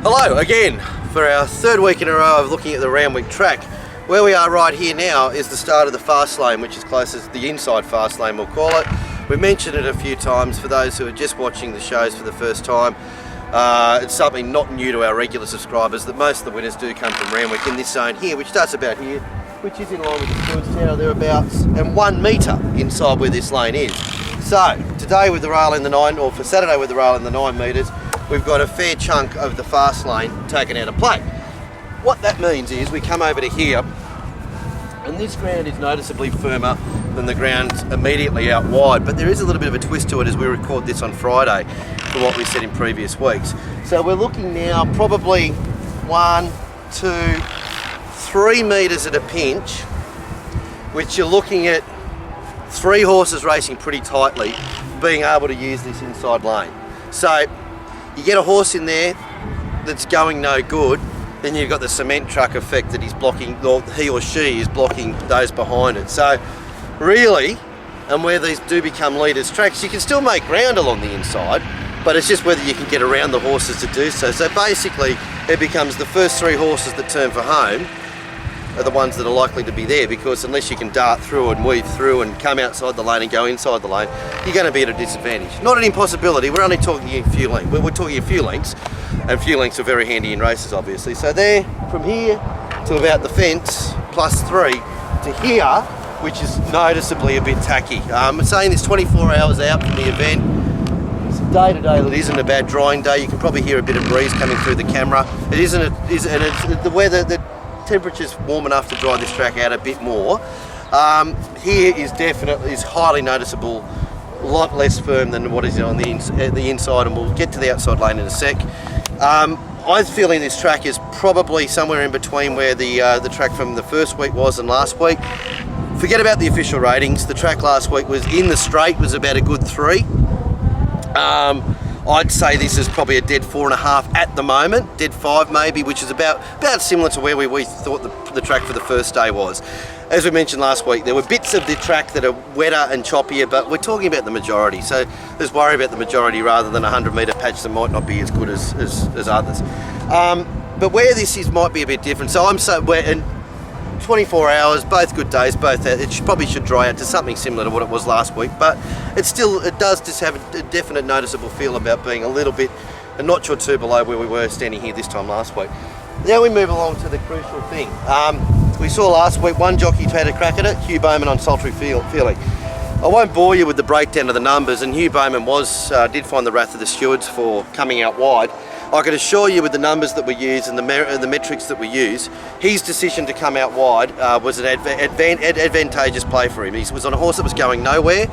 Hello again for our third week in a row of looking at the Randwick track. Where we are right here now is the start of the fast lane, which is closest, the inside fast lane we'll call it. We've mentioned it a few times for those who are just watching the shows for the first time. It's something not new to our regular subscribers, that most of the winners do come from Randwick in this zone here, which starts about here, which is in line with the Stewards Tower thereabouts, and 1 metre inside where this lane is. So today with the rail in the 9, or for Saturday with the rail in the 9 metres, we've got a fair chunk of the fast lane taken out of play. What that means is we come over to here, and this ground is noticeably firmer than the ground immediately out wide, but there is a little bit of a twist to it as we record this on Friday for what we said in previous weeks. So we're looking now probably 1, 2, 3 metres at a pinch, which you're looking at 3 horses racing pretty tightly, being able to use this inside lane. So you get a horse in there that's going no good, then you've got the cement truck effect that he's blocking, or he or she is blocking those behind it. So really, and where these do become leaders tracks, you can still make ground along the inside, but it's just whether you can get around the horses to do so. So basically it becomes the first 3 horses that turn for home are the ones that are likely to be there, because unless you can dart through and weave through and come outside the lane and go inside the lane, you're going to be at a disadvantage. Not an impossibility, we're only talking a few lengths. We're talking a few lengths, and few lengths are very handy in races obviously. So there, from here to about the fence, plus 3 to here, which is noticeably a bit tacky. I'm saying this 24 hours out from the event. It's a day today that isn't a bad drying day. You can probably hear a bit of breeze coming through the camera. It isn't, and it's the weather, the temperature's warm enough to dry this track out a bit more. Here is highly noticeable, a lot less firm than what is on the inside, and we'll get to the outside lane in a sec. I'm feeling this track is probably somewhere in between where the track from the first week was and last week. Forget about the official ratings. The track last week was in the straight, was about a good 3. I'd say this is probably a dead 4.5 at the moment, dead 5 maybe, which is about similar to where we thought the track for the first day was. As we mentioned last week, there were bits of the track that are wetter and choppier, but we're talking about the majority. So let's worry about the majority rather than a 100-metre patch that might not be as good as others. But where this is might be a bit different. So in 24 hours, both good days, it probably should dry out to something similar to what it was last week, but it does just have a definite noticeable feel about being a notch or 2 below where we were standing here this time last week. Now we move along to the crucial thing. We saw last week one jockey had a crack at it, Hugh Bowman on Sultry Feeling. I won't bore you with the breakdown of the numbers, and Hugh Bowman did find the wrath of the stewards for coming out wide. I can assure you with the numbers that we use and the metrics that we use, his decision to come out wide was an advantageous play for him. He was on a horse that was going nowhere.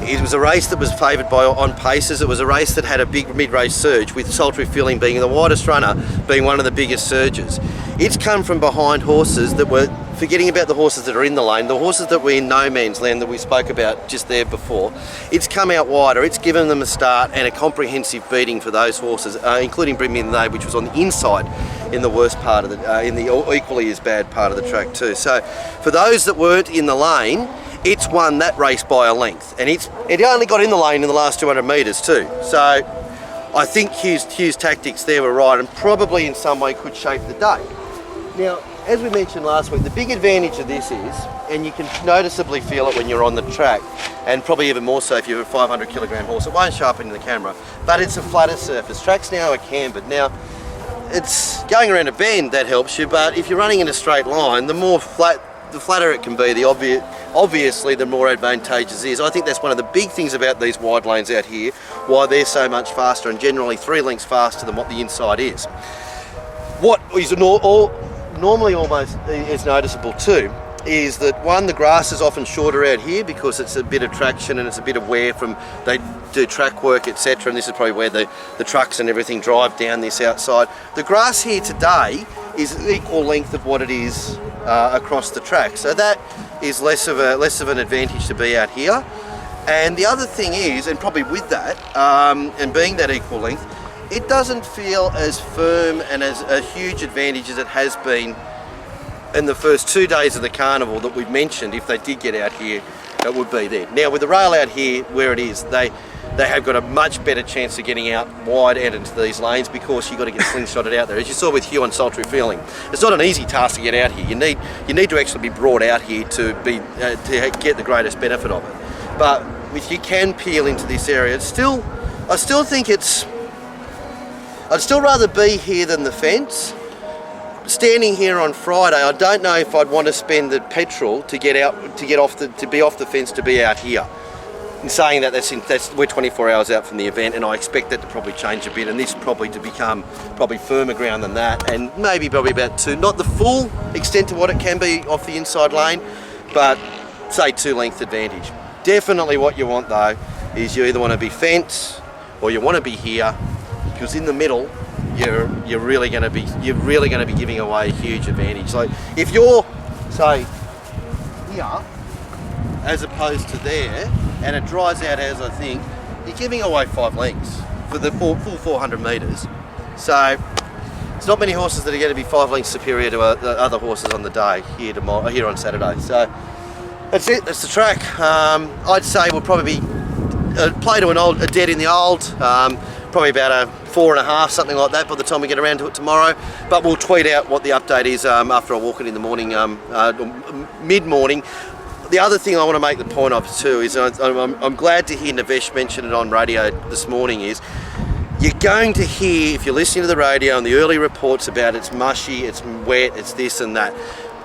It was a race that was favoured on paces. It was a race that had a big mid-race surge, with Sultry Feeling being the widest runner, being one of the biggest surges. It's come from behind horses that were, forgetting about the horses that are in the lane, the horses that were in no man's land that we spoke about just there before. It's come out wider, it's given them a start and a comprehensive beating for those horses, including Bring Me the Nave, which was on the inside in the worst part of in the equally as bad part of the track too. So for those that weren't in the lane, it's won that race by a length, and it only got in the lane in the last 200 metres too. So I think Hugh's tactics there were right, and probably in some way could shape the day. Now, as we mentioned last week, the big advantage of this is, and you can noticeably feel it when you're on the track, and probably even more so if you have a 500 kilogram horse, it won't show up in the camera, but it's a flatter surface. Tracks now are cambered. Now, it's going around a bend that helps you, but if you're running in a straight line, the flatter it can be, obviously the more advantageous it is. I think that's one of the big things about these wide lanes out here, why they're so much faster, and generally 3 lengths faster than what the inside is. What is normally almost is noticeable too is that, one, the grass is often shorter out here because it's a bit of traction and it's a bit of wear from, they do track work, etc., and this is probably where the trucks and everything drive down this outside. The grass here today is equal length of what it is across the track, so that is less of an advantage to be out here. And the other thing is, and probably with that, and being that equal length, it doesn't feel as firm and as a huge advantage as it has been in the first 2 days of the carnival that we've mentioned. If they did get out here, it would be there. Now with the rail out here where it is, they have got a much better chance of getting out wide and into these lanes because you've got to get slingshotted out there. As you saw with Hugh on Sultry Feeling, it's not an easy task to get out here. You need to actually be brought out here to get the greatest benefit of it. But if you can peel into this area, I still think I'd still rather be here than the fence. Standing here on Friday, I don't know if I'd want to spend the petrol to be off the fence to be out here. In saying that, we're 24 hours out from the event, and I expect that to probably change a bit, and this probably to become firmer ground than that, and probably about 2, not the full extent to what it can be off the inside lane, but say 2 length advantage. Definitely what you want though is you either want to be fence or you want to be here, because in the middle you're really going to be giving away a huge advantage. Like if you're say here as opposed to there, and it dries out as I think, you're giving away 5 lengths for the full 400 metres. So it's not many horses that are going to be 5 lengths superior to the other horses on the day here on Saturday. So that's it. That's the track. I'd say we'll probably play to a dead in the old. Probably about a 4.5, something like that by the time we get around to it tomorrow. But we'll tweet out what the update is after I walk it in the morning, mid-morning. The other thing I want to make the point of too is I'm glad to hear Navesh mention it on radio this morning is you're going to hear, if you're listening to the radio and the early reports about it's mushy, it's wet, it's this and that,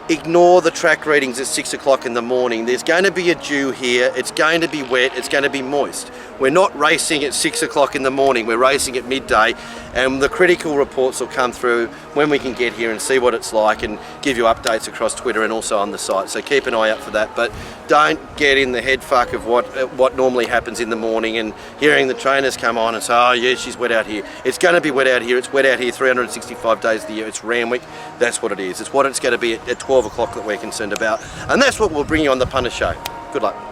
ignore the track readings at 6 o'clock in the morning. There's going to be a dew here, it's going to be wet, it's going to be moist. We're not racing at 6 o'clock in the morning, we're racing at midday, and the critical reports will come through when we can get here and see what it's like and give you updates across Twitter and also on the site. So keep an eye out for that, but don't get in the head fuck of what normally happens in the morning and hearing the trainers come on and say, oh yeah, she's wet out here. It's going to be wet out here, it's wet out here 365 days of the year, it's Randwick, that's what it is. It's what it's going to be at 12 o'clock that we're concerned about, and that's what we'll bring you on the Punter Show. Good luck.